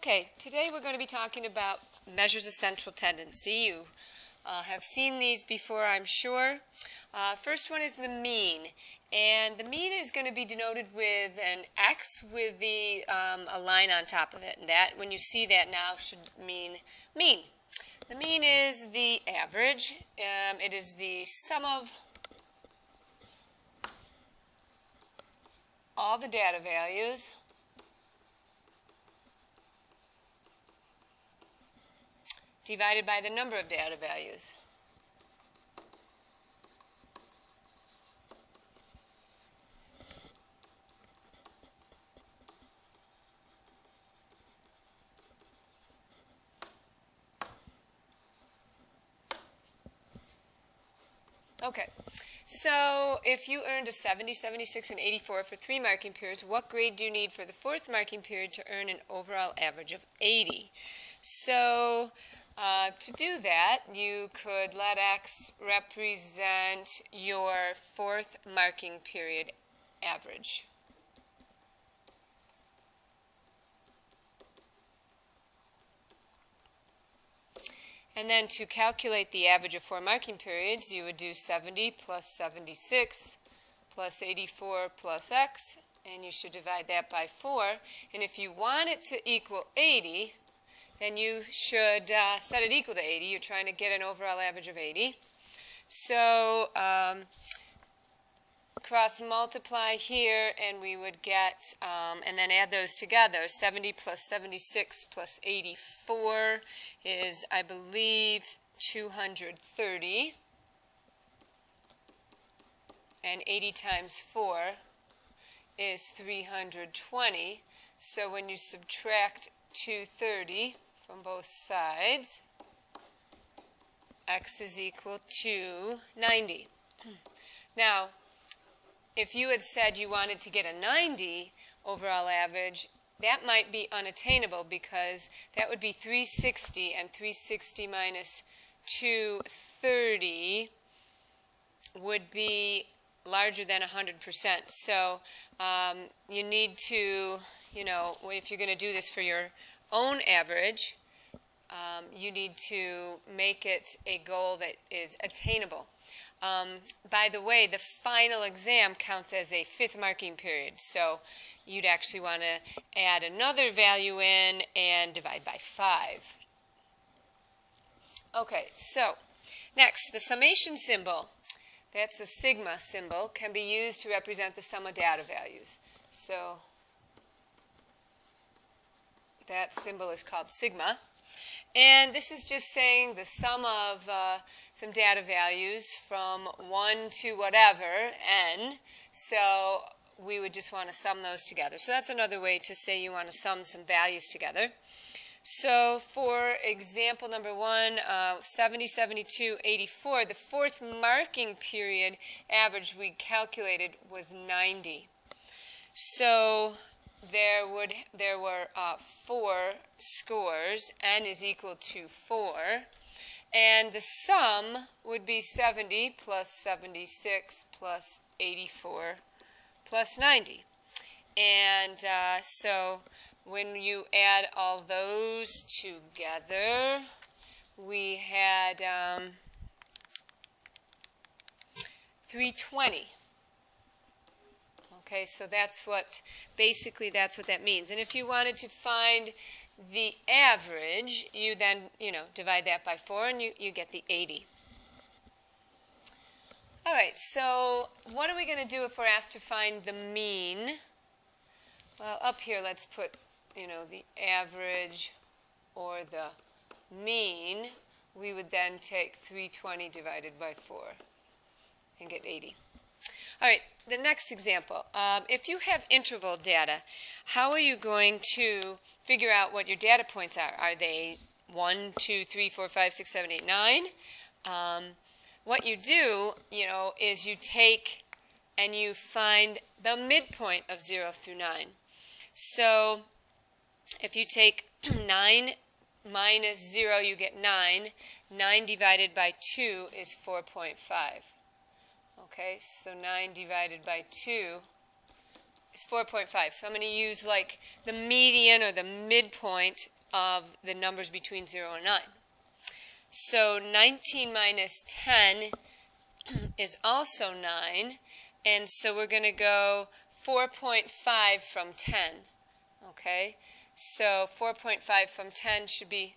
Okay, today we're going to be talking about measures of central tendency. You have seen these before, I'm sure. First one is the mean, and the mean is going to be denoted with an X with a line on top of it, and that, when you see that now, should mean mean. The mean is the average. It is the sum of all the data values divided by the number of data values. Okay, so if you earned a 70, 76, and 84 for 3 marking periods, what grade do you need for the 4th marking period to earn an overall average of 80? So to do that, you could let X represent your 4th marking period average. And then to calculate the average of 4 marking periods, you would do 70 plus 76 plus 84 plus X, and you should divide that by 4. And if you want it to equal 80, then you should set it equal to 80. You're trying to get an overall average of 80. So cross multiply here, and we would get, and then add those together. 70 plus 76 plus 84 is, I believe, 230. And 80 times 4 is 320. So when you subtract 230 from both sides, X is equal to 90. Now, if you had said you wanted to get a 90 overall average, that might be unattainable because that would be 360, and 360 minus 230 would be larger than 100%. So you need to, if you're going to do this for your own average, you need to make it a goal that is attainable. By the way, the final exam counts as a 5th marking period, so you'd actually want to add another value in and divide by 5. Okay, so next, the summation symbol, that's a sigma symbol, can be used to represent the sum of data values. So that symbol is called sigma. And this is just saying the sum of some data values from 1 to whatever, n. So we would just want to sum those together. So that's another way to say you want to sum some values together. So for example number 1, 70, 72, 84, the 4th marking period average we calculated was 90. So there were 4 scores. N is equal to 4. And the sum would be 70 plus 76 plus 84 plus 90. And so when you add all those together, we had 320. Okay, so basically that's what that means. And if you wanted to find the average, you then, divide that by 4 and you get the 80. All right, so what are we going to do if we're asked to find the mean? Well, up here let's put, the average or the mean. We would then take 320 divided by 4 and get 80. All right, the next example. If you have interval data, how are you going to figure out what your data points are? Are they 1, 2, 3, 4, 5, 6, 7, 8, 9? What you do, is you take and you find the midpoint of 0 through 9. So if you take 9 minus 0, you get 9. 9 divided by 2 is 4.5. Okay, so 9 divided by 2 is 4.5. So I'm going to use like the median or the midpoint of the numbers between 0 and 9. So 19 minus 10 is also 9. And so we're going to go 4.5 from 10. Okay? So 4.5 from 10 should be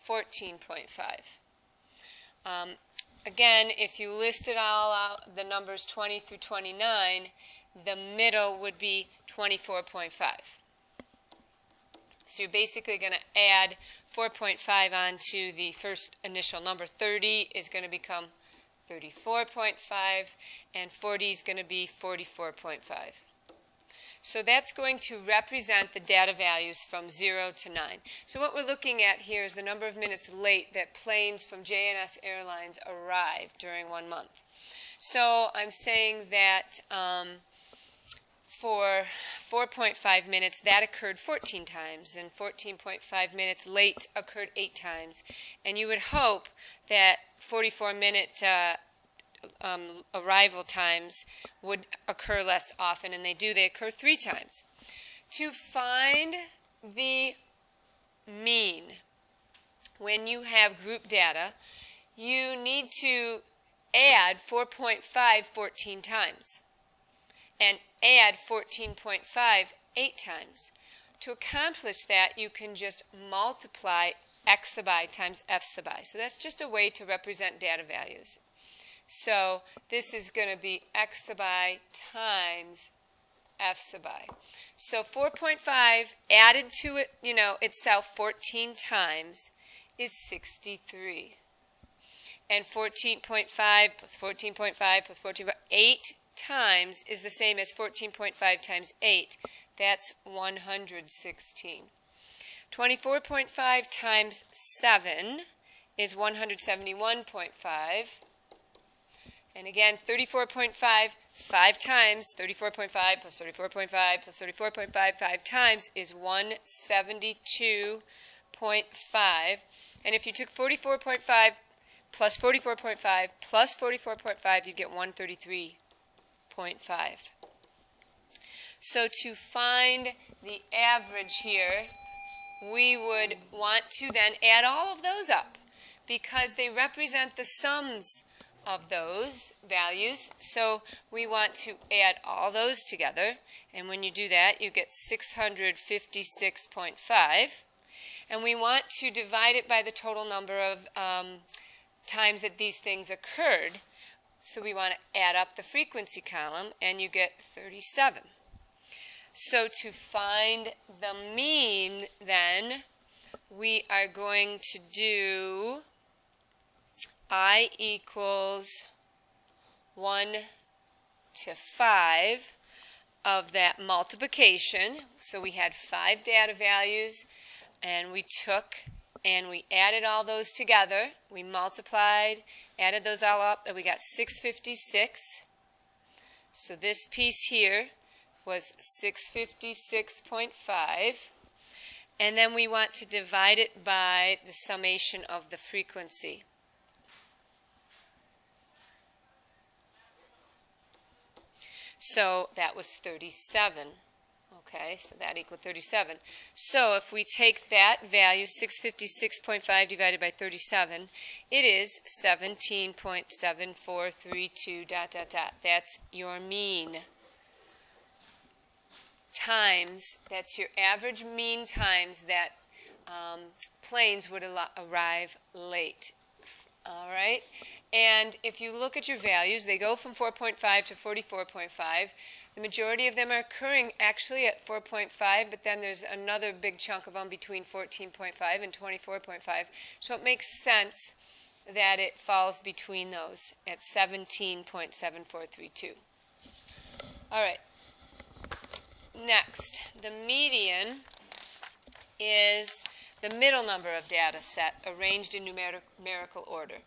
14.5. Again, if you listed all out the numbers 20 through 29, the middle would be 24.5. So you're basically going to add 4.5 onto the first initial number. 30 is going to become 34.5, and 40 is going to be 44.5. So that's going to represent the data values from 0 to 9. So what we're looking at here is the number of minutes late that planes from JNS Airlines arrive during 1 month. So I'm saying that for 4.5 minutes, that occurred 14 times, and 14.5 minutes late occurred 8 times. And you would hope that 44-minute arrival times would occur less often, and they do. They occur 3 times. To find the mean, when you have group data, you need to add 4.5 14 times and add 14.5 8 times. To accomplish that, you can just multiply x sub I times f sub I. So that's just a way to represent data values. So this is going to be x sub I times f sub I. So 4.5 added to it, itself 14 times is 63. And 14.5 plus 14.5 plus 14.5, 8 times is the same as 14.5 times 8. That's 116. 24.5 times 7 is 171.5. And again, 34.5, 5 times, 34.5 plus 34.5 plus 34.5, 5 times is 172.5. And if you took 44.5 plus 44.5 plus 44.5, you'd get 133.5. So to find the average here, we would want to then add all of those up because they represent the sums of those values. So we want to add all those together, and when you do that, you get 656.5. And we want to divide it by the total number of times that these things occurred. So we want to add up the frequency column, and you get 37. So to find the mean, then, we are going to do I equals 1 to 5 of that multiplication. So we had 5 data values, and we took and we added all those together. We multiplied, added those all up, and we got 656. So this piece here was 656.5. And then we want to divide it by the summation of the frequency. So that was 37. Okay, so that equaled 37. So if we take that value, 656.5 divided by 37, it is 17.7432 ... That's your mean. Times, that's your average mean times that planes would arrive late. All right? And if you look at your values, they go from 4.5 to 44.5. The majority of them are occurring actually at 4.5, but then there's another big chunk of them between 14.5 and 24.5. So it makes sense that it falls between those at 17.7432. All right. Next, the median is the middle number of data set arranged in numerical order.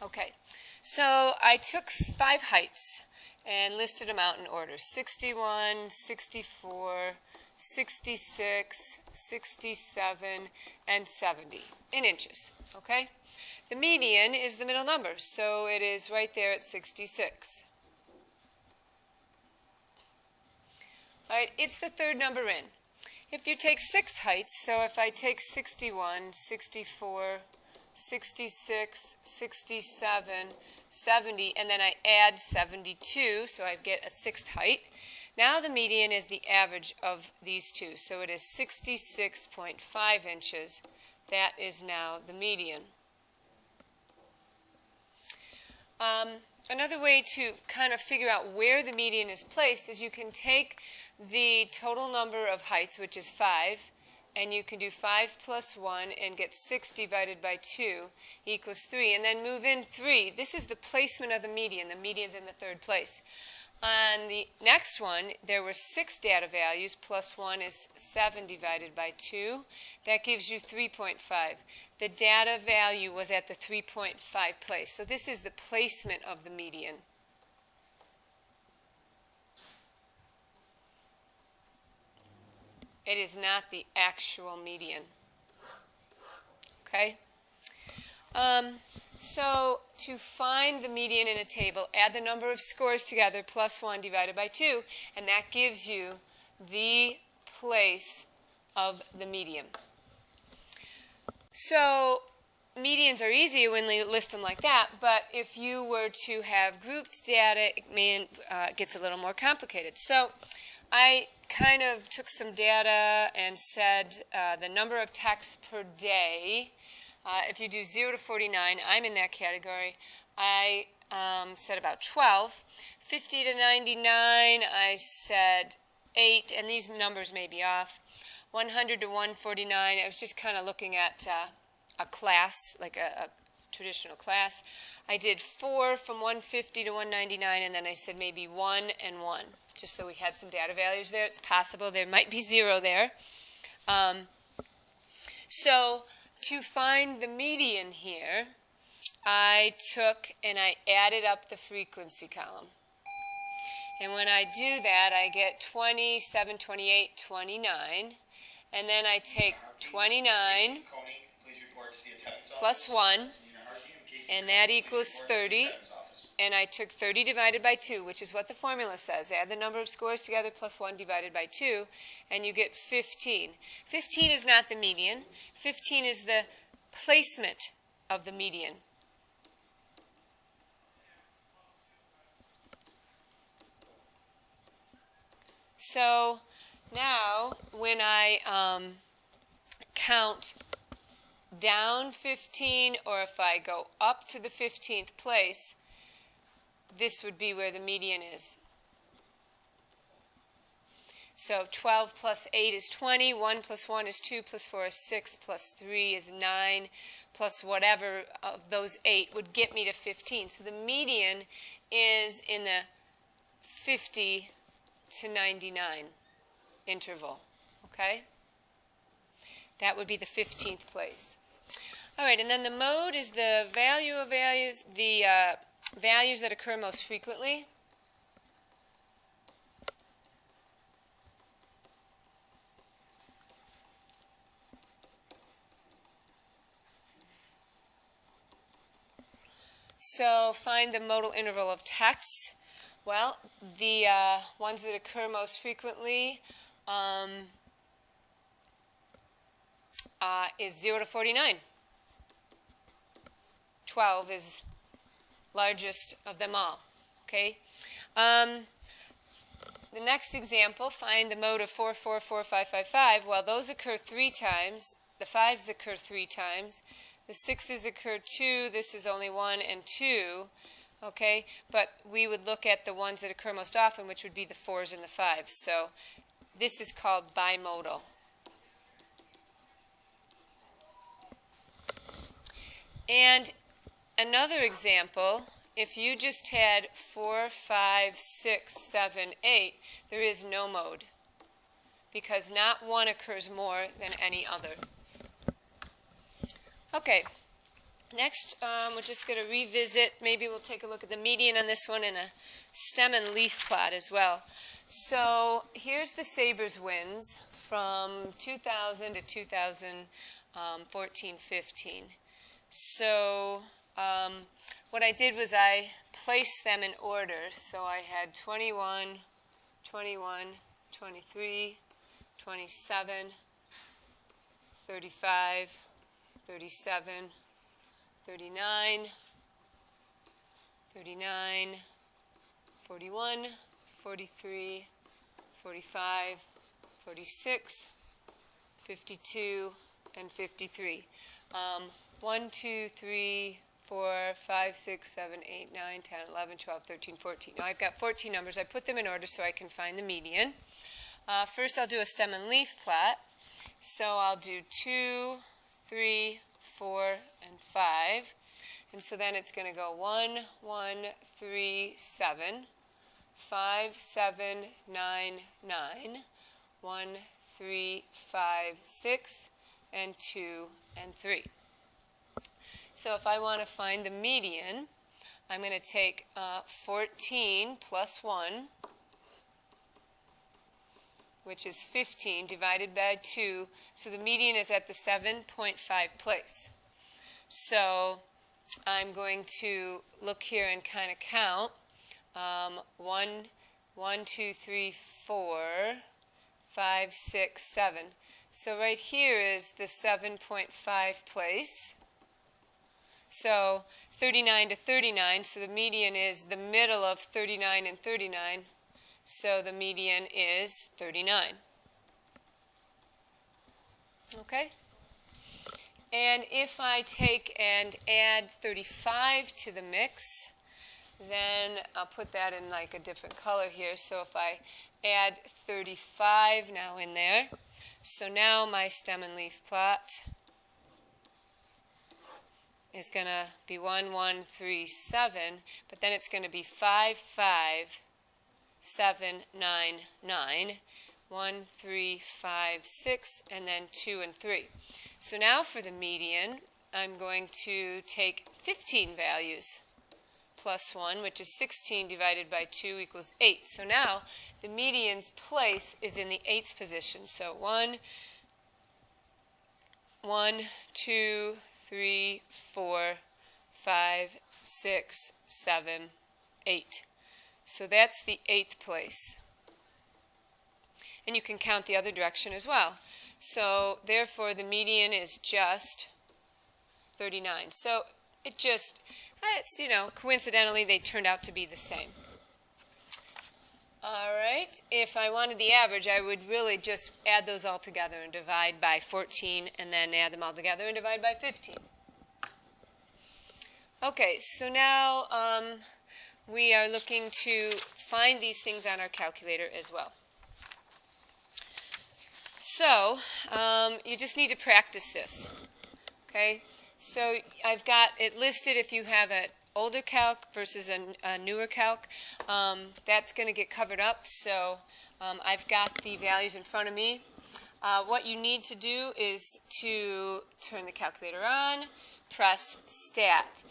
Okay, So I took 5 heights and listed them out in order: 61, 64, 66, 67, and 70 in inches, okay? The median is the middle number, so it is right there at 66. All right, it's the third number in. If you take 6 heights, so if I take 61, 64, 66, 67, 70, and then I add 72, so I get a 6th height. Now the median is the average of these two, so it is 66.5 inches. That is now the median. Another way to kind of figure out where the median is placed is you can take the total number of heights, which is 5, and you can do 5 plus 1 and get 6 divided by 2 equals 3, and then move in 3. This is the placement of the median. The median's in the third place. On the next one, there were 6 data values, plus 1 is 7 divided by 2. That gives you 3.5. The data value was at the 3.5 place. So this is the placement of the median. It is not the actual median. Okay? So to find the median in a table, add the number of scores together plus 1 divided by 2, and that gives you the place of the median. So medians are easy when you list them like that, but if you were to have grouped data, it gets a little more complicated. So I kind of took some data and said the number of texts per day. If you do 0 to 49, I'm in that category. I said about 12. 50 to 99, I said 8, and these numbers may be off. 100 to 149, I was just kind of looking at a class, like a traditional class. I did 4 from 150 to 199, and then I said maybe 1 and 1, just so we had some data values there. It's possible there might be 0 there. So to find the median here, I took and I added up the frequency column. And when I do that, I get 27, 28, 29. And then I take 29 plus 1, and that equals 30. And I took 30 divided by 2, which is what the formula says. Add the number of scores together plus 1 divided by 2, and you get 15. 15 is not the median. 15 is the placement of the median. So now when I count down 15, or if I go up to the 15th place, this would be where the median is. So 12 plus 8 is 20, 1 plus 1 is 2, plus 4 is 6, plus 3 is 9, plus whatever of those 8 would get me to 15. So the median is in the 50 to 99 interval, okay? That would be the 15th place. All right, and then the mode is the value of values, the values that occur most frequently. So find the modal interval of texts. Well, the ones that occur most frequently is 0 to 49. 12 is largest of them all, okay? The next example, find the mode of 4, 4, 4, 5, 5, 5. Well, those occur 3 times. The 5s occur 3 times. The 6s occur 2. This is only 1 and 2, okay? But we would look at the ones that occur most often, which would be the 4s and the 5s. So this is called bimodal. And another example, if you just had 4, 5, 6, 7, 8, there is no mode, because not one occurs more than any other. Okay, Next, we're just going to revisit, maybe we'll take a look at the median on this one and a stem and leaf plot as well. So here's the Sabres wins from 2000 to 2014-15. So what I did was I placed them in order. So I had 21, 21, 23, 27, 35, 37, 39, 39, 41, 43, 45, 46, 52, and 53. 1, 2, 3, 4, 5, 6, 7, 8, 9, 10, 11, 12, 13, 14. Now I've got 14 numbers. I put them in order so I can find the median. First I'll do a stem and leaf plot. So I'll do 2, 3, 4, and 5. And so then it's going to go 1, 1, 3, 7, 5, 7, 9, 9, 1, 3, 5, 6, and 2, and 3. So if I want to find the median, I'm going to take 14 plus 1, which is 15, divided by 2. So the median is at the 7.5 place. So I'm going to look here and kind of count. 1, 2, 3, 4, 5, 6, 7. So right here is the 7.5 place. So 39 to 39, so the median is the middle of 39 and 39. So the median is 39. Okay? And if I take and add 35 to the mix, then I'll put that in like a different color here. So if I add 35 now in there, so now my stem and leaf plot is going to be 1, 1, 3, 7, but then it's going to be 5, 5, 7, 9, 9, 1, 3, 5, 6, and then 2 and 3. So now for the median, I'm going to take 15 values plus 1, which is 16 divided by 2 equals 8. So now the median's place is in the 8th position. So 1, 2, 3, 4, 5, 6, 7, 8. So that's the 8th place. And you can count the other direction as well. So therefore the median is just 39. So it's, you know, coincidentally they turned out to be the same. All right, if I wanted the average, I would really just add those all together and divide by 14, and then add them all together and divide by 15. Okay, so now we are looking to find these things on our calculator as well. So you just need to practice this, okay? So I've got it listed if you have an older calc versus a newer calc. That's going to get covered up, so I've got the values in front of me. What you need to do is to turn the calculator on, press Stat,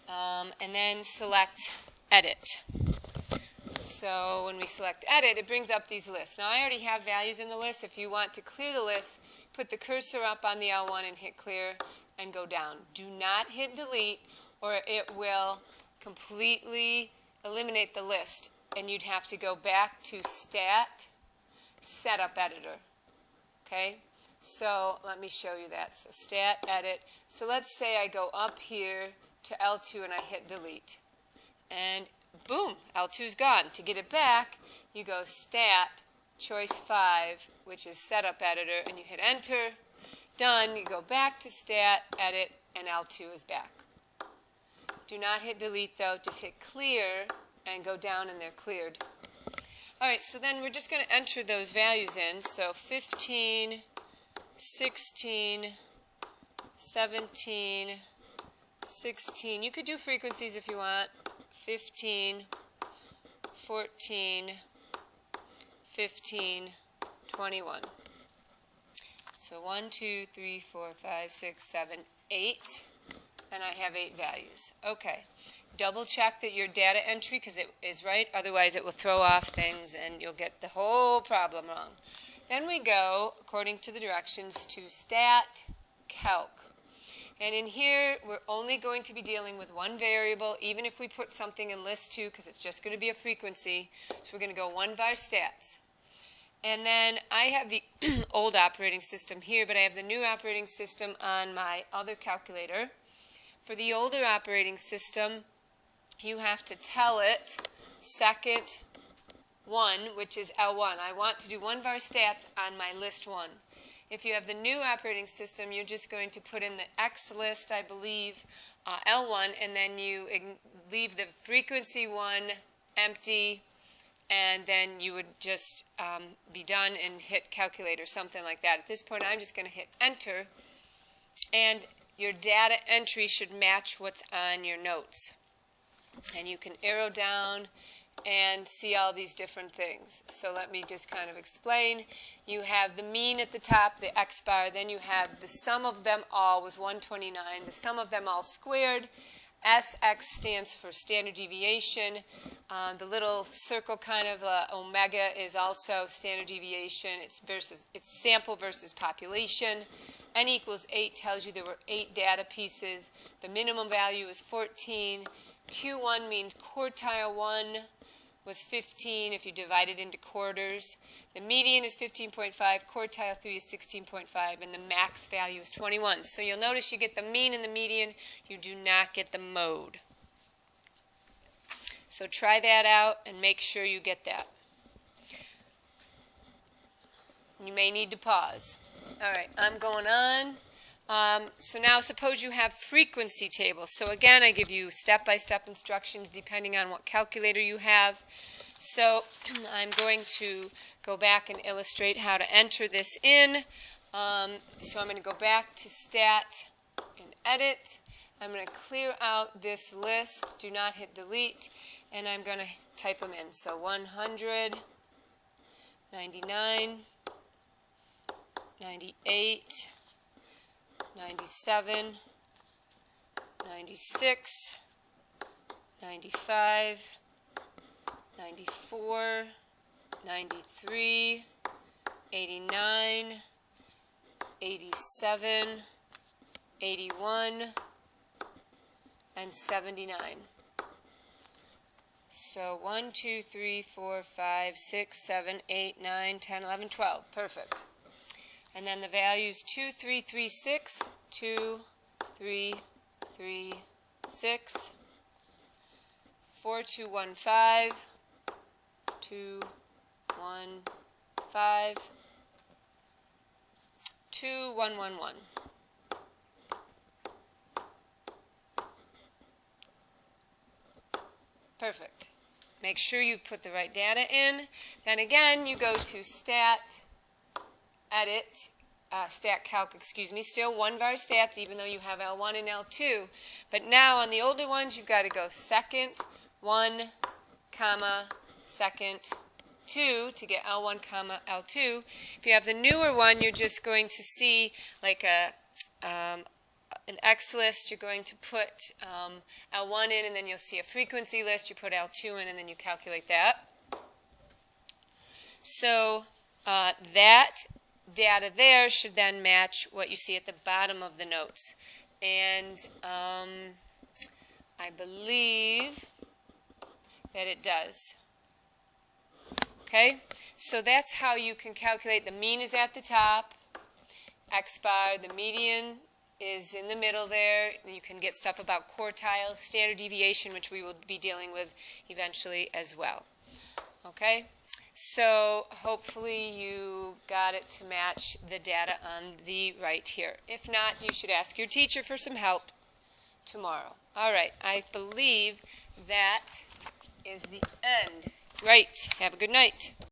and then select Edit. So when we select Edit, it brings up these lists. Now I already have values in the list. If you want to clear the list, put the cursor up on the L1 and hit Clear and go down. Do not hit Delete, or it will completely eliminate the list, and you'd have to go back to Stat, Setup Editor. Okay? So let me show you that. So Stat, Edit. So let's say I go up here to L2 and I hit Delete. And boom, L2's gone. To get it back, you go Stat, Choice 5, which is Setup Editor, and you hit Enter. Done. You go back to Stat, Edit, and L2 is back. Do not hit Delete, though. Just hit Clear and go down, and they're cleared. All right, so then we're just going to enter those values in. So 15, 16, 17, 16. You could do frequencies if you want. 15, 14, 15, 21. So 1, 2, 3, 4, 5, 6, 7, 8. and I have 8 values. Okay. Double check that your data entry, because it is right, otherwise it will throw off things and you'll get the whole problem wrong. Then we go, according to the directions, to stat calc. And in here, we're only going to be dealing with one variable, even if we put something in list 2, because it's just going to be a frequency. So we're going to go one var stats. And then I have the old operating system here, but I have the new operating system on my other calculator. For the older operating system, you have to tell it second 1, which is L1. I want to do one var stats on my list 1. If you have the new operating system, you're just going to put in the X list, I believe, L1, and then you leave the frequency 1 empty, and then you would just be done and hit calculate or something like that. At this point, I'm just going to hit enter, and your data entry should match what's on your notes. And you can arrow down and see all these different things. So let me just kind of explain. You have the mean at the top, the X bar, then you have the sum of them all was 129, the sum of them all squared. SX stands for standard deviation. The little circle kind of omega is also standard deviation. It's sample versus population. N equals 8 tells you there were 8 data pieces. The minimum value is 14. Q1 means quartile 1 was 15 if you divide it into quarters. The median is 15.5, quartile 3 is 16.5, and the max value is 21. So you'll notice you get the mean and the median. You do not get the mode. So try that out and make sure you get that. You may need to pause. All right, I'm going on. So now suppose you have frequency tables. So again, I give you step-by-step instructions depending on what calculator you have. So I'm going to go back and illustrate how to enter this in. So I'm going to go back to stat and edit. I'm going to clear out this list. Do not hit delete. And I'm going to type them in. So 100, 99, 98, 97, 96, 95, 94, 93, 89, 87, 81, and 79. So 1, 2, 3, 4, 5, 6, 7, 8, 9, 10, 11, 12. Perfect. And then the values 2, 3, 3, 6, 2, 3, 3, 6, 4, 2, 1, 5, 2, 1, 5, 2, 1, 1, 1. Perfect. Make sure you put the right data in. Then again, you go to stat, edit, stat calc, excuse me, still one var stats even though you have L1 and L2. But now on the older ones, you've got to go second 1, comma, second 2 to get L1, comma, L2. If you have the newer one, you're just going to see like an X list. You're going to put L1 in, and then you'll see a frequency list. You put L2 in, and then you calculate that. So that data there should then match what you see at the bottom of the notes. And I believe that it does. Okay? So that's how you can calculate. The mean is at the top, X bar, the median is in the middle there. You can get stuff about quartile, standard deviation, which we will be dealing with eventually as well. Okay? So hopefully you got it to match the data on the right here. If not, you should ask your teacher for some help tomorrow. All right, I believe that is the end. Right. Have a good night.